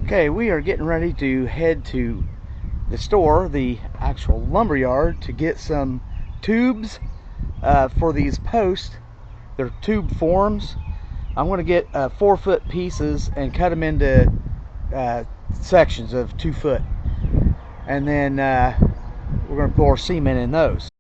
Okay, we are getting ready to head to the store, the actual lumber yard, to get some tubes for these posts. They're tube forms. I'm going to get 4-foot pieces and cut them into sections of 2 foot, and then we're going to pour cement in those.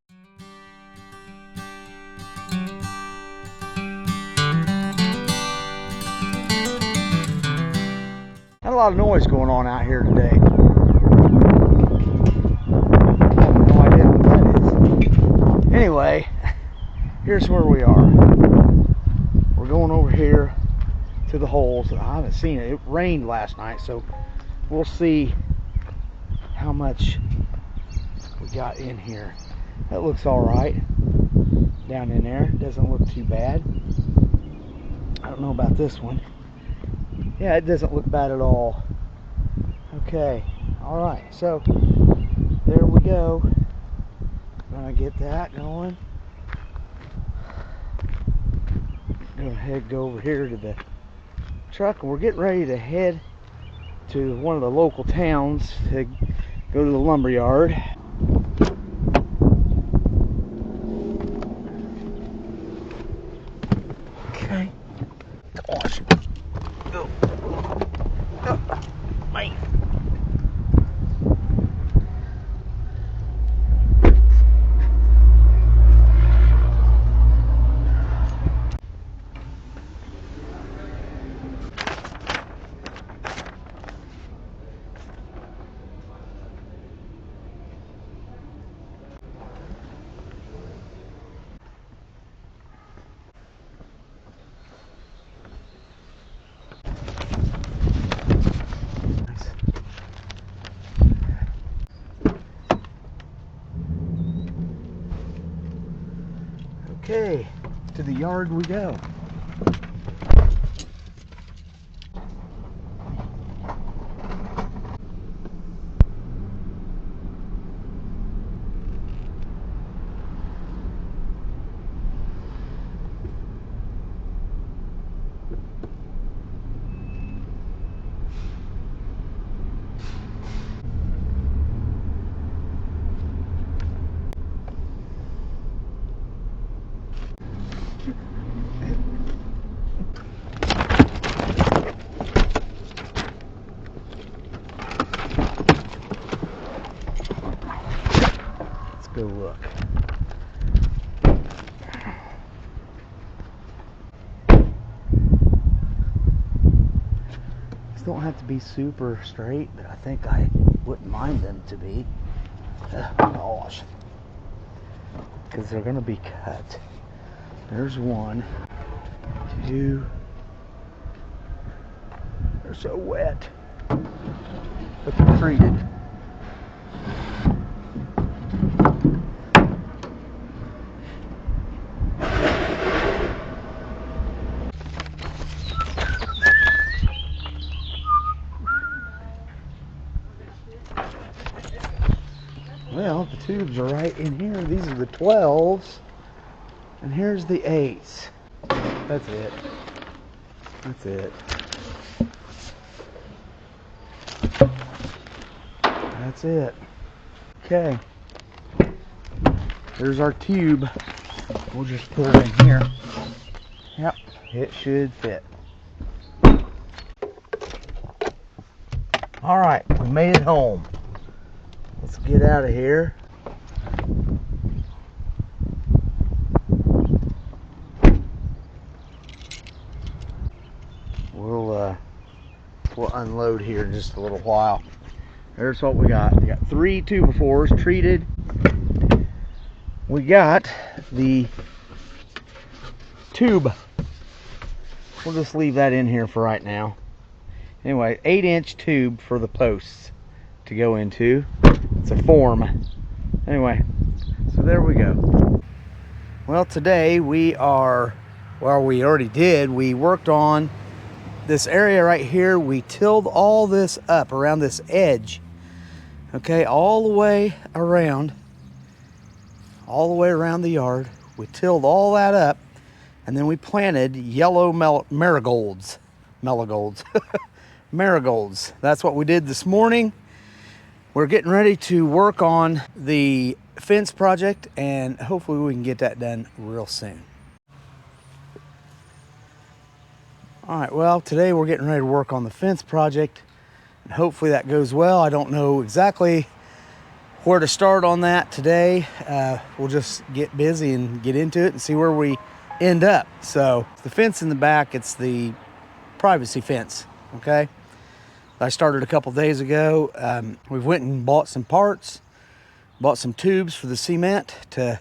Not a lot of noise going on out here today. I have no idea what that is. Anyway, here's where we are. We're going over here to the holes. I haven't seen it. It rained last night, so we'll see how much we got in here. That looks all right down in there. Doesn't look too bad. I don't know about this one. Yeah, it doesn't look bad at all. Okay, all right, so there we go. Gonna get that going. Go ahead, go over here to the truck, and we're getting ready to head to one of the local towns to go to the lumber yard. Okay. Gosh. Go. Oh, man. Okay, to the yard we go. Go look. These don't have to be super straight, but I think I wouldn't mind them to be. Gosh. Because they're going to be cut. There's 1, 2. They're so wet. But they're treated. Well, the tubes are right in here. These are the 12s, and here's the 8s. That's it. That's it. That's it. Okay. There's our tube. We'll just put it in here. Yep, it should fit. All right, we made it home. Let's get out of here. We'll unload here in just a little while. There's what we got. We got 3 2x4s treated. We got the tube. We'll just leave that in here for right now. Anyway, 8-inch tube for the posts to go into. It's a form. Anyway, so there we go. Well, today we already did. We worked on this area right here. We tilled all this up around this edge. Okay, all the way around the yard. We tilled all that up, and then we planted yellow marigolds. marigolds. That's what we did this morning. We're getting ready to work on the fence project, and hopefully we can get that done real soon. All right, well, today we're getting ready to work on the fence project, and hopefully that goes well. I don't know exactly where to start on that today. We'll just get busy and get into it and see where we end up. So the fence in the back, it's the privacy fence, okay? I started a couple days ago. We went and bought some parts, bought some tubes for the cement to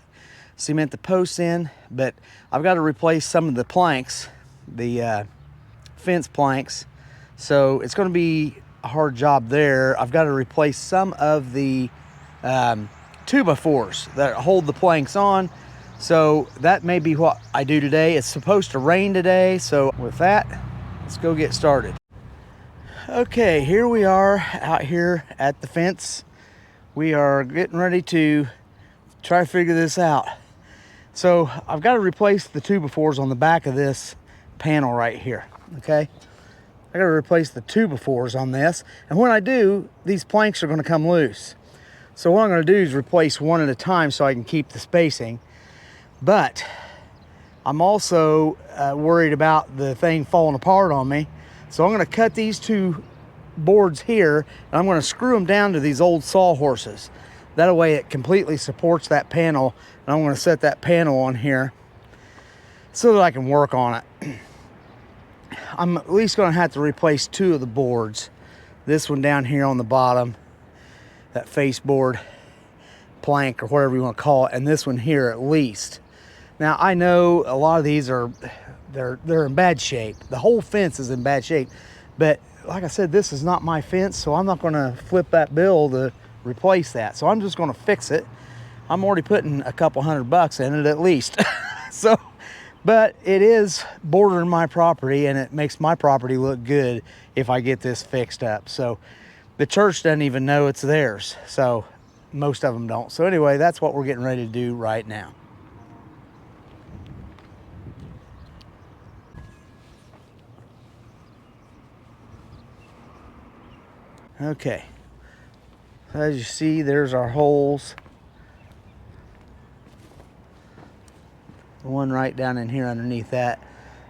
cement the posts in, but I've got to replace some of the planks, the fence planks. So it's going to be a hard job there. I've got to replace some of the 2x4s that hold the planks on. So that may be what I do today. It's supposed to rain today. So with that, let's go get started. Okay, here we are out here at the fence. We are getting ready to try to figure this out. So I've got to replace the 2x4s on the back of this panel right here, okay? I got to replace the 2x4s on this. And when I do, these planks are going to come loose. So what I'm going to do is replace one at a time so I can keep the spacing. But I'm also worried about the thing falling apart on me. So I'm going to cut these two boards here, and I'm going to screw them down to these old sawhorses. That way it completely supports that panel, and I'm going to set that panel on here so that I can work on it. I'm at least going to have to replace two of the boards. This one down here on the bottom, that face board plank or whatever you want to call it, and this one here at least. Now I know a lot of these are they're in bad shape. The whole fence is in bad shape, but like I said, this is not my fence, so I'm not going to flip that bill to replace that. So I'm just going to fix it. I'm already putting a couple $100 in it at least. So, but it is bordering my property, and it makes my property look good if I get this fixed up. So the church doesn't even know it's theirs. So most of them don't. So anyway, that's what we're getting ready to do right now. Okay, as you see, there's our holes. The one right down in here underneath that.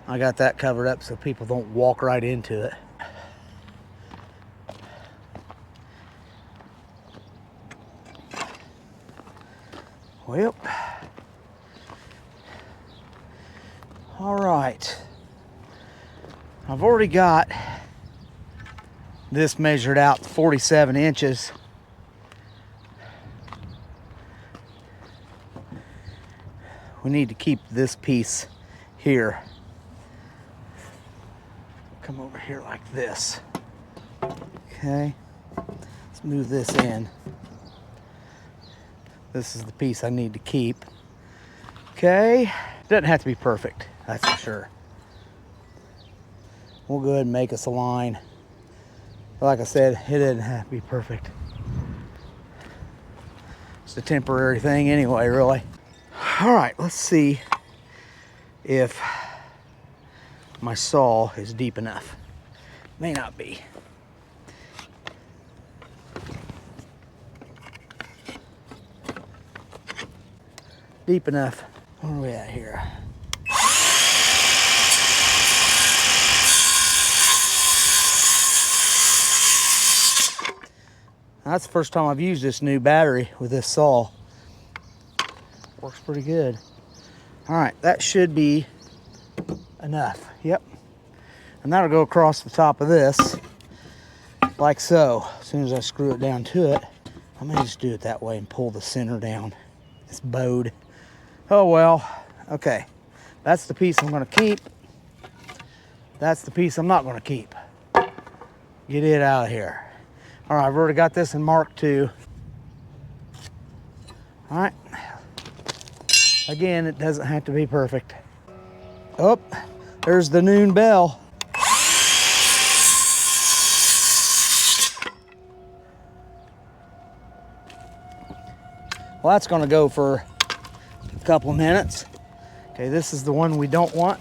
I got that covered up so people don't walk right into it. Well, all right. I've already got this measured out to 47 inches. We need to keep this piece here. Come over here like this. Okay, let's move this in. This is the piece I need to keep. Okay, doesn't have to be perfect, that's for sure. We'll go ahead and make us a line. Like I said, it doesn't have to be perfect. It's a temporary thing anyway, really. All right, let's see if my saw is deep enough. May not be. Deep enough. Where are we at here? That's the first time I've used this new battery with this saw. Works pretty good. All right, that should be enough. Yep. And that'll go across the top of this, like so. As soon as I screw it down to it, I may just do it that way and pull the center down. It's bowed. Oh well, okay. That's the piece I'm gonna keep. That's the piece I'm not gonna keep. Get it out of here. All right, I've already got this in Mark II. All right. Again, it doesn't have to be perfect. Oh, there's the noon bell. Well, that's gonna go for a couple of minutes. Okay, this is the one we don't want.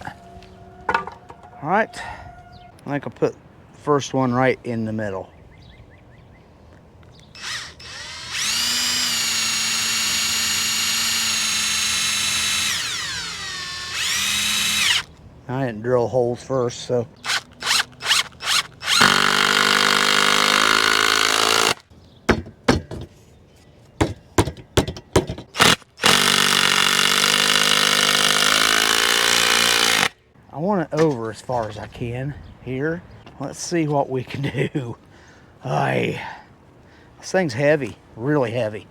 All right, I think I'll put first one right in the middle. I didn't drill holes first, so. I want it over as far as I can here. Let's see what we can do. This thing's heavy, really heavy.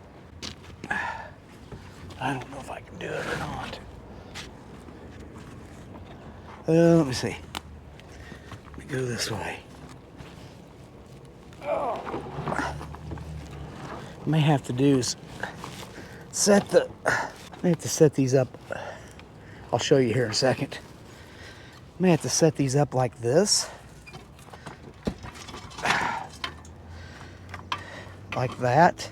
I don't know if I can do it or not. Let me see. Let me go this way. May have to do is may have to set these up. I'll show you here in a second. May have to set these up like this. Like that.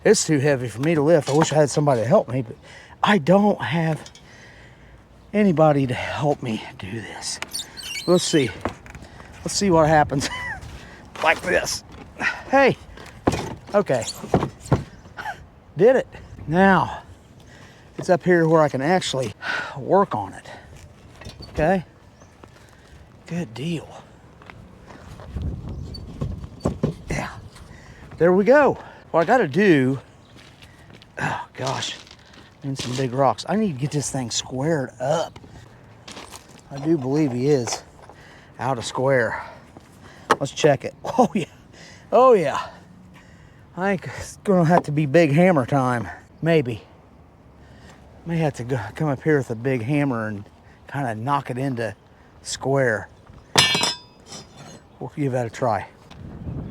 It's too heavy for me to lift. I wish I had somebody to help me, but I don't have anybody to help me do this. Let's see. Let's see what happens. Like this. Hey. Okay. Did it. Now, it's up here where I can actually work on it. Okay? Good deal. Yeah. There we go. What I got to do, oh gosh, and some big rocks. I need to get this thing squared up. I do believe he is out of square. Let's check it. Oh yeah, oh yeah. I think it's gonna have to be big hammer time, maybe. May have to come up here with a big hammer and kind of knock it into square. We'll give that a try.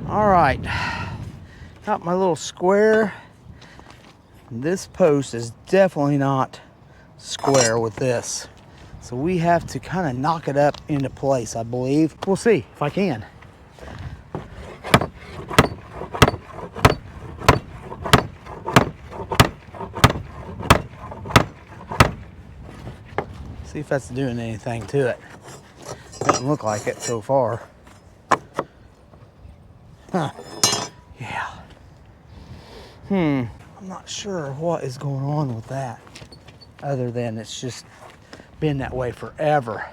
All right. Got my little square. This post is definitely not square with this. So we have to kind of knock it up into place, I believe. We'll see if I can. See if that's doing anything to it. Doesn't look like it so far. Huh. Yeah. I'm not sure what is going on with that, other than it's just been that way forever.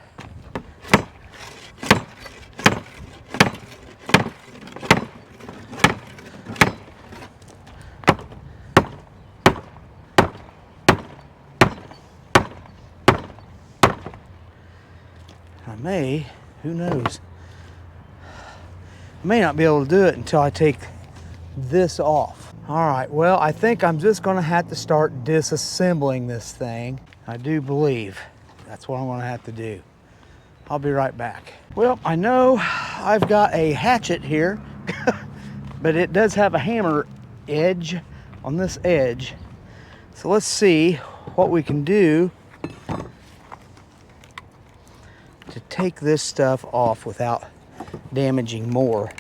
I may, who knows? I may not be able to do it until I take this off. All right, well, I think I'm just gonna have to start disassembling this thing. I do believe that's what I'm gonna have to do. I'll be right back. Well, I know I've got a hatchet here, but it does have a hammer edge on this edge. So let's see what we can do to take this stuff off without damaging more.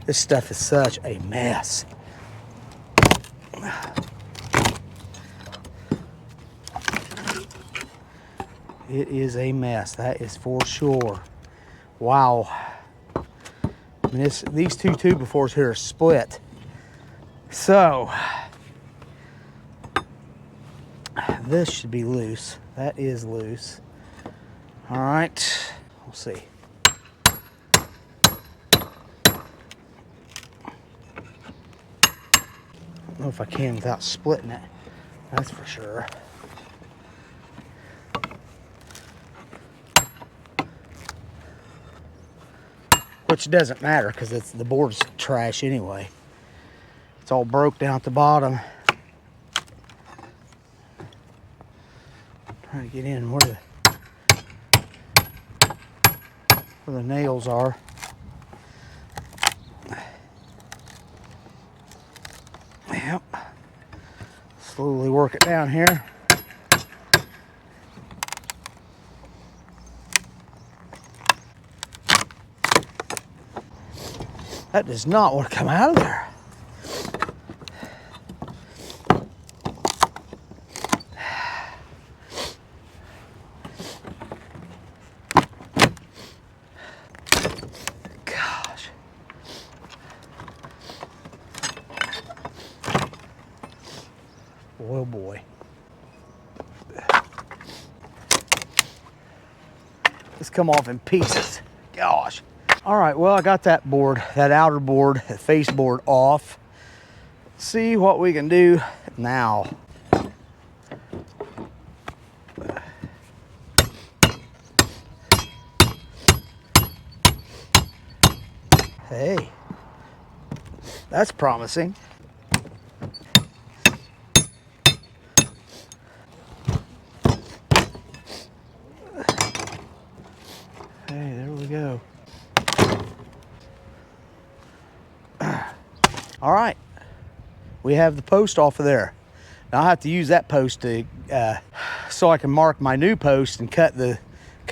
This stuff is such a mess. It is a mess, that is for sure. Wow. I mean, these two 2x4s here are split. So, this should be loose. That is loose. All right, we'll see. I don't know if I can without splitting it, that's for sure. Which doesn't matter because the board's trash anyway. It's all broke down at the bottom. Trying to get in where the nails are. Yep. Slowly work it down here. That does not want to come out of there. Gosh. Boy, oh boy. It's come off in pieces. Gosh. All right, well, I got that board, that outer board, that face board off. See what we can do now. Hey, that's promising. Hey, there we go. All right, we have the post off of there. Now I have to use that post to so I can mark my new post and cut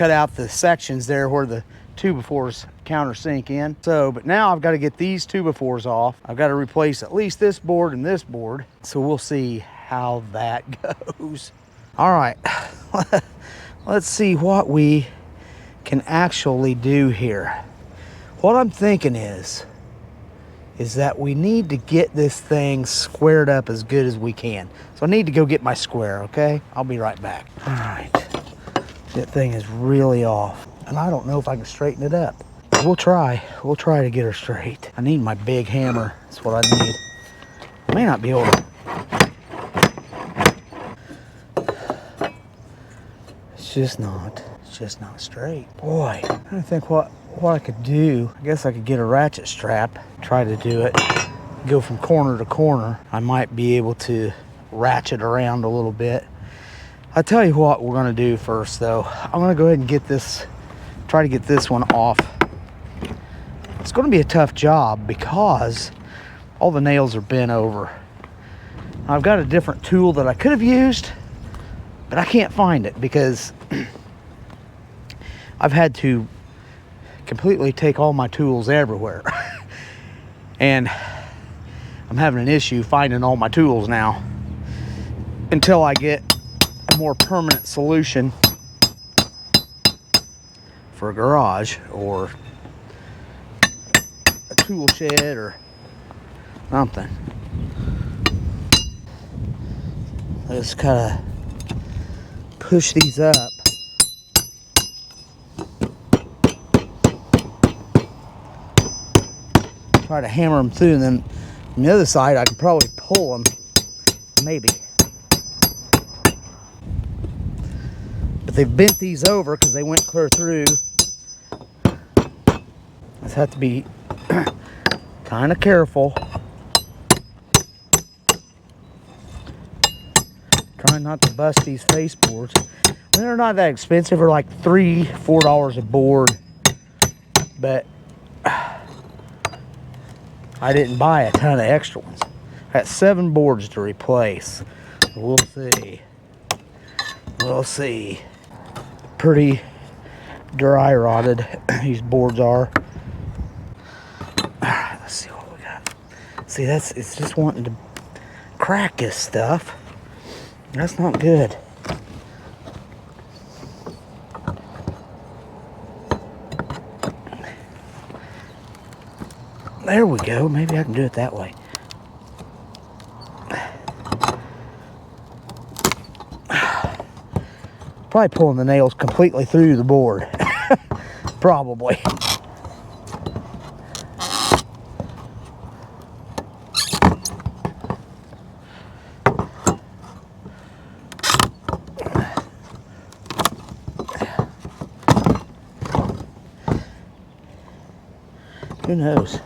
out the sections there where the 2x4s countersink in. So, but now I've got to get these 2x4s off. I've got to replace at least this board and this board. So we'll see how that goes. All right, let's see what we can actually do here. What I'm thinking is that we need to get this thing squared up as good as we can. So I need to go get my square, okay? I'll be right back. All right, that thing is really off. And I don't know if I can straighten it up. We'll try to get her straight. I need my big hammer, that's what I need. I may not be able to. It's just not straight. Boy, I'm trying to think what I could do. I guess I could get a ratchet strap, try to do it, go from corner to corner. I might be able to ratchet around a little bit. I'll tell you what we're gonna do first though. I'm gonna go ahead and try to get this one off. It's gonna be a tough job because all the nails are bent over. I've got a different tool that I could have used, but I can't find it because I've had to completely take all my tools everywhere. And I'm having an issue finding all my tools now until I get a more permanent solution for a garage or a tool shed or something. Let's kind of push these up. Try to hammer them through, and then on the other side I could probably pull them, maybe. But they've bent these over because they went clear through. Just have to be kind of careful. Trying not to bust these face boards. I mean, they're not that expensive. They're like $3-4 a board. But I didn't buy a ton of extra ones. I got 7 boards to replace. We'll see. We'll see. Pretty dry rotted these boards are. Alright, let's see what we got. See, it's just wanting to crack this stuff. That's not good. There we go. Maybe I can do it that way. Probably pulling the nails completely through the board. Probably. Who knows?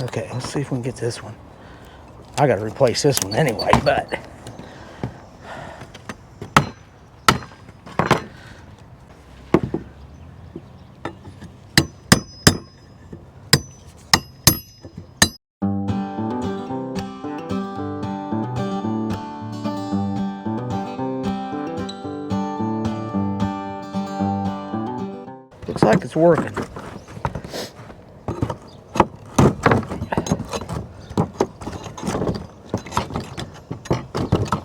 Okay, let's see if we can get this one. I gotta replace this one anyway, but looks like it's working.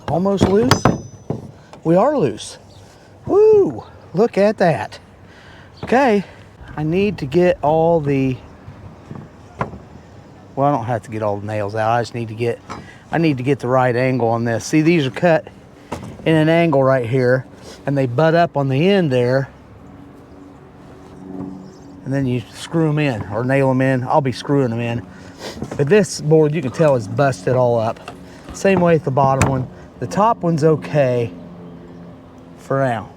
Almost loose. We are loose. Woo! Look at that. Okay, I need to get all the, well, I don't have to get all the nails out. I just need to get, the right angle on this. See, these are cut in an angle right here, and they butt up on the end there. And then you screw them in or nail them in. I'll be screwing them in. But this board, you can tell, is busted all up. Same way with the bottom one. The top one's okay for now.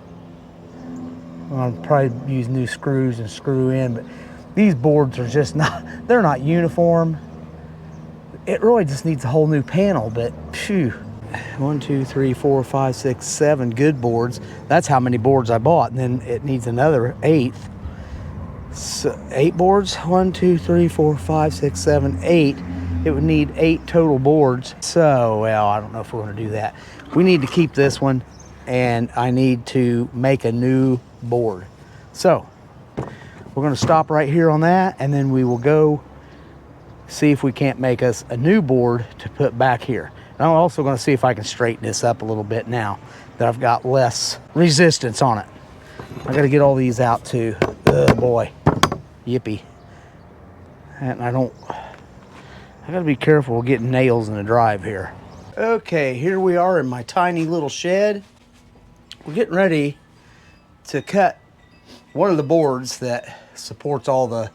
I'll probably use new screws and screw in, but these boards are just not, they're not uniform. It really just needs a whole new panel, but phew. 1, 2, 3, 4, 5, 6, 7 good boards. That's how many boards I bought. And then it needs another 8. So 8 boards. 1, 2, 3, 4, 5, 6, 7, 8. It would need 8 total boards. So, well, I don't know if we're going to do that. We need to keep this one, and I need to make a new board. So we're going to stop right here on that, and then we will go see if we can't make us a new board to put back here. And I'm also going to see if I can straighten this up a little bit now that I've got less resistance on it. I got to get all these out too. Oh boy, yippee. And I got to be careful with getting nails in the drive here. Okay, here we are in my tiny little shed. We're getting ready to cut one of the boards that supports all the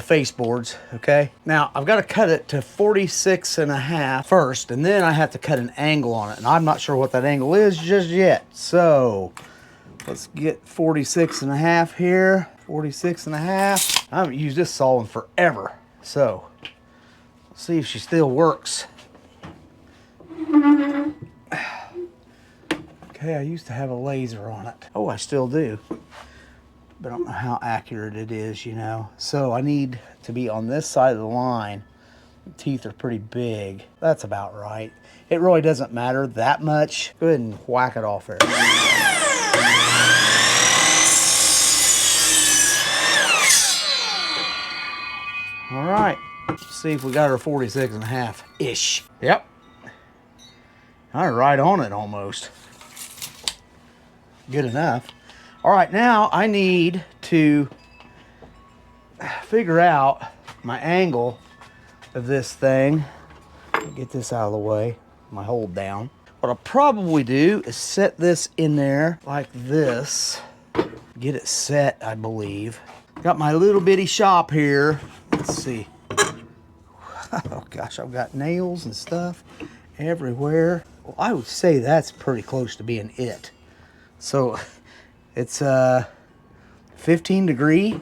face boards, okay? Now, I've got to cut it to 46.5 first, and then I have to cut an angle on it, and I'm not sure what that angle is just yet. So, let's get 46.5 here. 46.5. I haven't used this saw in forever, so let's see if she still works. Okay, I used to have a laser on it. Oh, I still do. But I don't know how accurate it is, you know. So I need to be on this side of the line. The teeth are pretty big. That's about right. It really doesn't matter that much. Go ahead and whack it off there. All right, let's see if we got our 46.5-ish. Yep. I'm right on it almost. Good enough. All right, now I need to figure out my angle of this thing. Get this out of the way, my hold down. What I'll probably do is set this in there like this. Get it set, I believe. Got my little bitty shop here. Let's see. Oh gosh, I've got nails and stuff everywhere. Well, I would say that's pretty close to being it. So it's 15 degree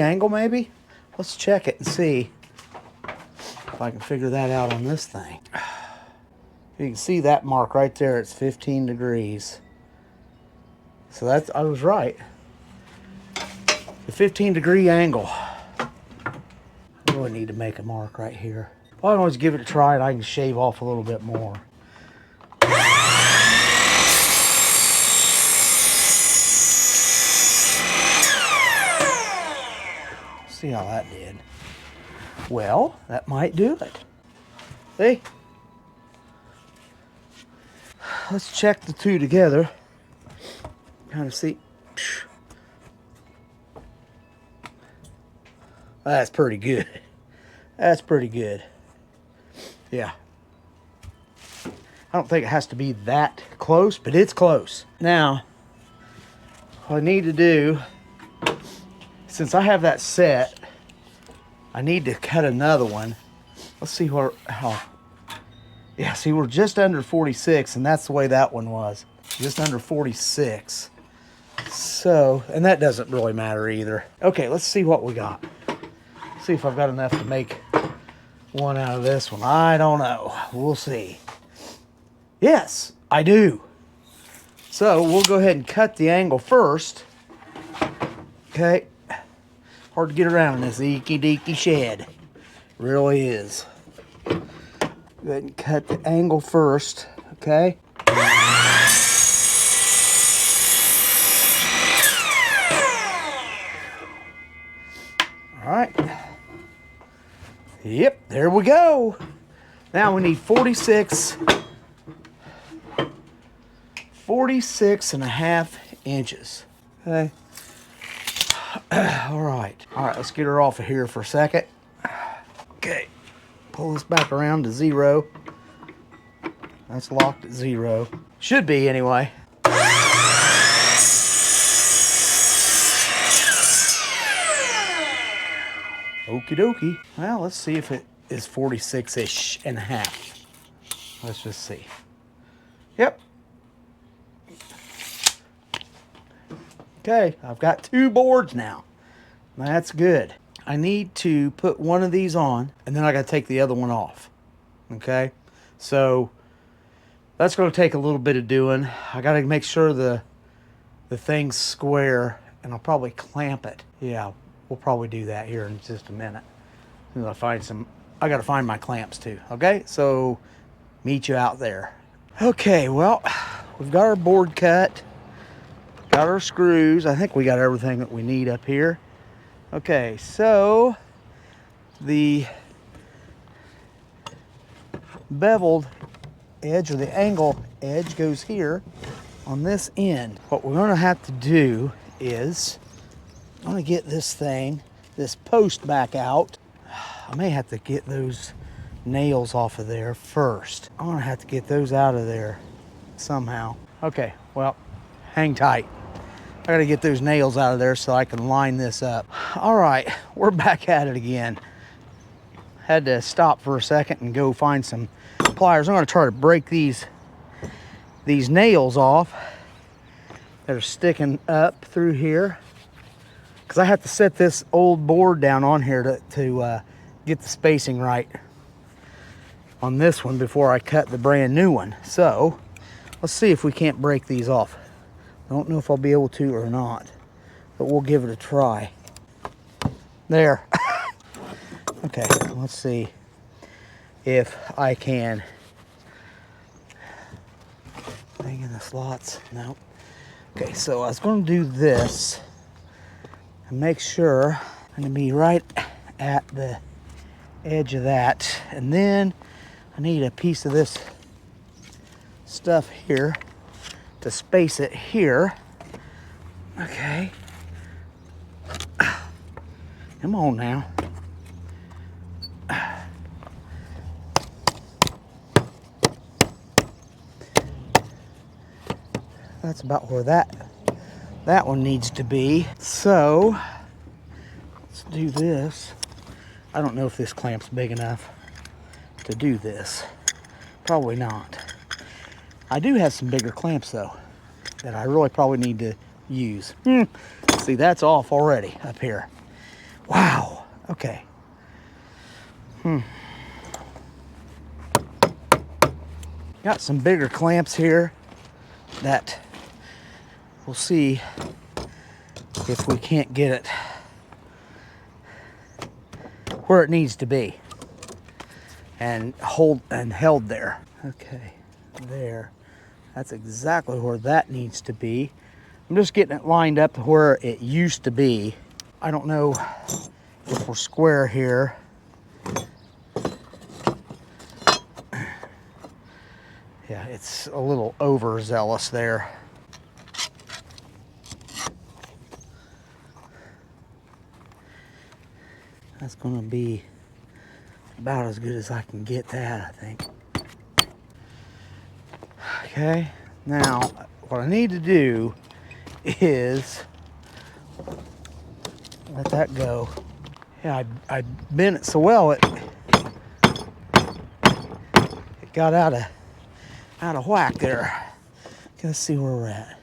angle maybe. Let's check it and see if I can figure that out on this thing. You can see that mark right there. It's 15 degrees. So that's, I was right. The 15-degree angle. I really need to make a mark right here. Well, I can always give it a try and I can shave off a little bit more. See how that did. Well, that might do it. See? Let's check the two together. Kind of see. That's pretty good. That's pretty good. Yeah. I don't think it has to be that close, but it's close. Now, what I need to do, since I have that set, I need to cut another one. Let's see how. Yeah, see, we're just under 46, and that's the way that one was. Just under 46. So, and that doesn't really matter either. Okay, let's see what we got. See if I've got enough to make one out of this one. I don't know. We'll see. Yes, I do. So we'll go ahead and cut the angle first. Okay. Hard to get around in this eeky-deeky shed. Really is. Go ahead and cut the angle first. Okay. All right. Yep, there we go. Now we need 46 46.5 inches. Okay. All right, let's get her off of here for a second. Okay, pull this back around to 0. That's locked at 0. Should be anyway. Okie dokie. Well, let's see if it is 46-ish and a half. Let's just see. Yep. Okay, I've got 2 boards now. That's good. I need to put one of these on, and then I got to take the other one off. Okay, so that's going to take a little bit of doing. I got to make sure the thing's square, and I'll probably clamp it. Yeah, we'll probably do that here in just a minute. As soon as I find some, I got to find my clamps too. Okay, so meet you out there. Okay, well, we've got our board cut, got our screws. I think we got everything that we need up here. Okay, so the beveled edge, or the angle edge, goes here on this end. What we're going to have to do is I'm going to get this post back out. I may have to get those nails off of there first. I'm going to have to get those out of there somehow. Okay, well, hang tight. I got to get those nails out of there so I can line this up. All right, we're back at it again. Had to stop for a second and go find some pliers. I'm going to try to break these nails off that are sticking up through here, because I have to set this old board down on here to get the spacing right on this one before I cut the brand new one. So let's see if we can't break these off. I don't know if I'll be able to or not, but we'll give it a try. There. Okay, let's see if I can. Hang in the slots. No. Okay, so I was going to do this and make sure I'm going to be right at the edge of that. And then I need a piece of this stuff here to space it here. Okay. Come on now. That's about where that one needs to be. So let's do this. I don't know if this clamp's big enough to do this. Probably not. I do have some bigger clamps though that I really probably need to use. See, that's off already up here. Wow. Okay. Got some bigger clamps here that we'll see if we can't get it where it needs to be and held there. Okay, there. That's exactly where that needs to be. I'm just getting it lined up to where it used to be. I don't know if we're square here. Yeah, it's a little overzealous there. That's gonna be about as good as I can get that, I think. Okay, now what I need to do is let that go. Yeah, I bent it so well it got out of whack there. Let's see where we're at.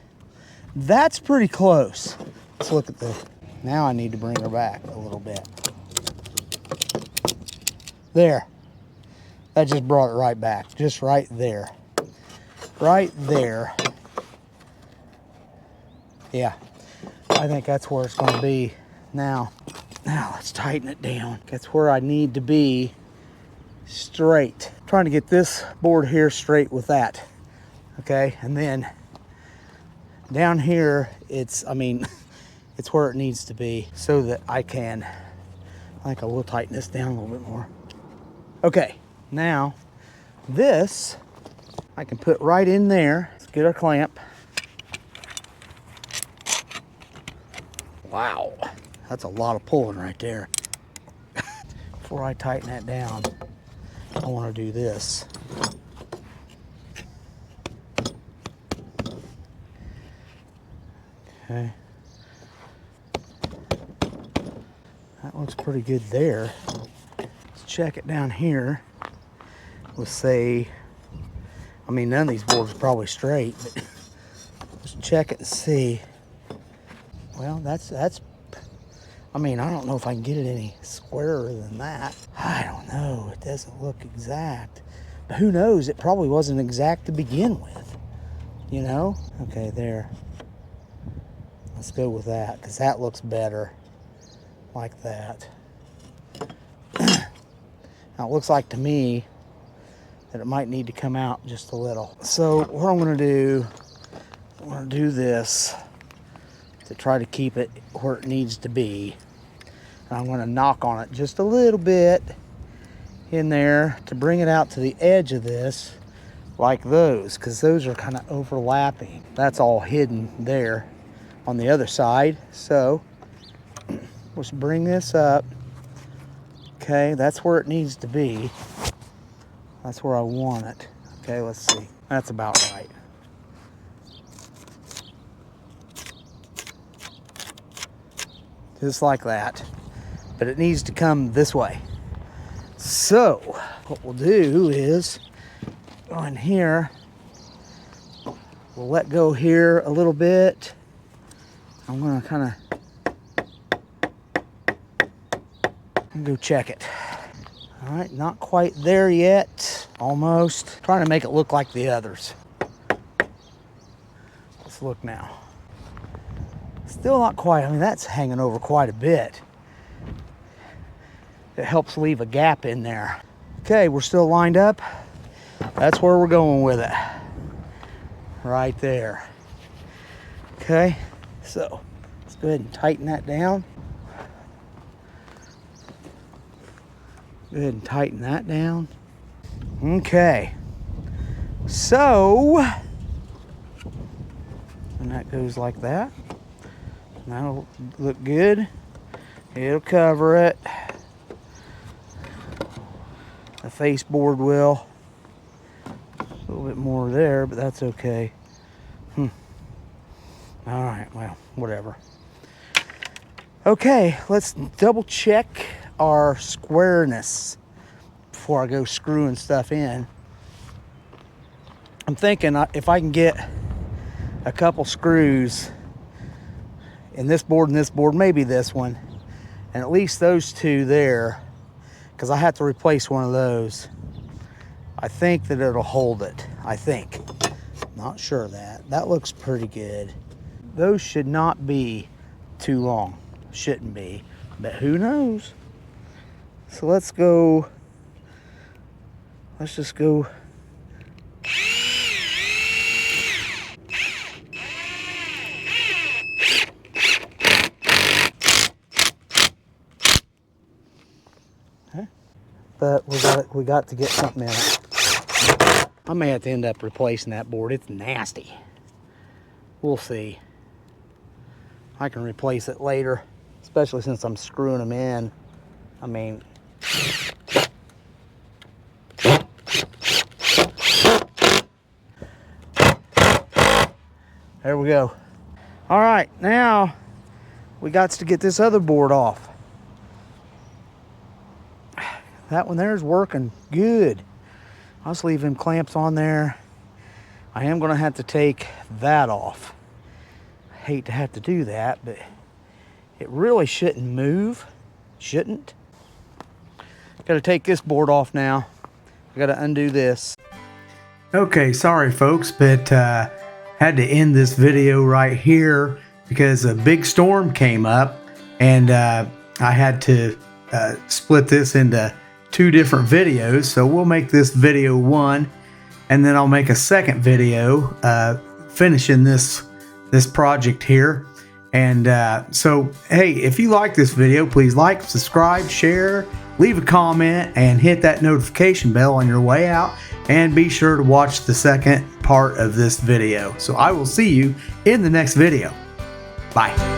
That's pretty close. Let's look at the. Now I need to bring her back a little bit. There. That just brought it right back. Just right there. Right there. Yeah. I think that's where it's going to be. Now let's tighten it down. That's where I need to be straight. I'm trying to get this board here straight with that. Okay, and then down here, it's where it needs to be so that I think I will tighten this down a little bit more. Okay, now this I can put right in there. Let's get our clamp. Wow, that's a lot of pulling right there. Before I tighten that down, I want to do this. Okay. That looks pretty good there. Let's check it down here. Let's say, I mean, none of these boards are probably straight, but let's check it and see. Well, that's, I mean, I don't know if I can get it any squarer than that. I don't know, it doesn't look exact. But who knows, it probably wasn't exact to begin with, you know? Okay, there. Let's go with that, because that looks better, like that. Now, it looks like to me that it might need to come out just a little. So what I'm gonna do, I'm gonna do this to try to keep it where it needs to be. And I'm gonna knock on it just a little bit in there to bring it out to the edge of this, like those, because those are kind of overlapping. That's all hidden there on the other side. So let's bring this up. Okay, that's where it needs to be. That's where I want it. Okay, let's see. That's about right. Just like that. But it needs to come this way. So what we'll do is go in here. We'll let go here a little bit. I'm gonna kind of go check it. All right, not quite there yet. Almost. Trying to make it look like the others. Let's look now. Still not quite. I mean, that's hanging over quite a bit. It helps leave a gap in there. Okay, we're still lined up. That's where we're going with it. Right there. Okay, so let's go ahead and tighten that down. Go ahead and tighten that down. Okay, so, and that goes like that. That'll look good. It'll cover it. The face board will. A little bit more there, but that's okay. All right, well, whatever. Okay, let's double check our squareness before I go screwing stuff in. I'm thinking if I can get a couple screws in this board and this board, maybe this one, and at least those two there, because I have to replace one of those. I think that it'll hold it. I think. Not sure of that. That looks pretty good. Those should not be too long. Shouldn't be, but who knows? So let's go. Let's just go. Okay. But we got to get something in it. I may have to end up replacing that board. It's nasty. We'll see. I can replace it later, especially since I'm screwing them in. I mean, there we go. All right, now we got to get this other board off. That one there is working good. I'll just leave them clamps on there. I am gonna have to take that off. I hate to have to do that, but it really shouldn't move. Shouldn't. Gotta take this board off now. I gotta undo this. Okay, sorry folks, but had to end this video right here because a big storm came up and I had to split this into 2 different videos. So we'll make this video 1 and then I'll make a second video finishing this project here. And so hey, if you like this video, please like, subscribe, share, leave a comment, and hit that notification bell on your way out, and be sure to watch the second part of this video. So I will see you in the next video. Bye.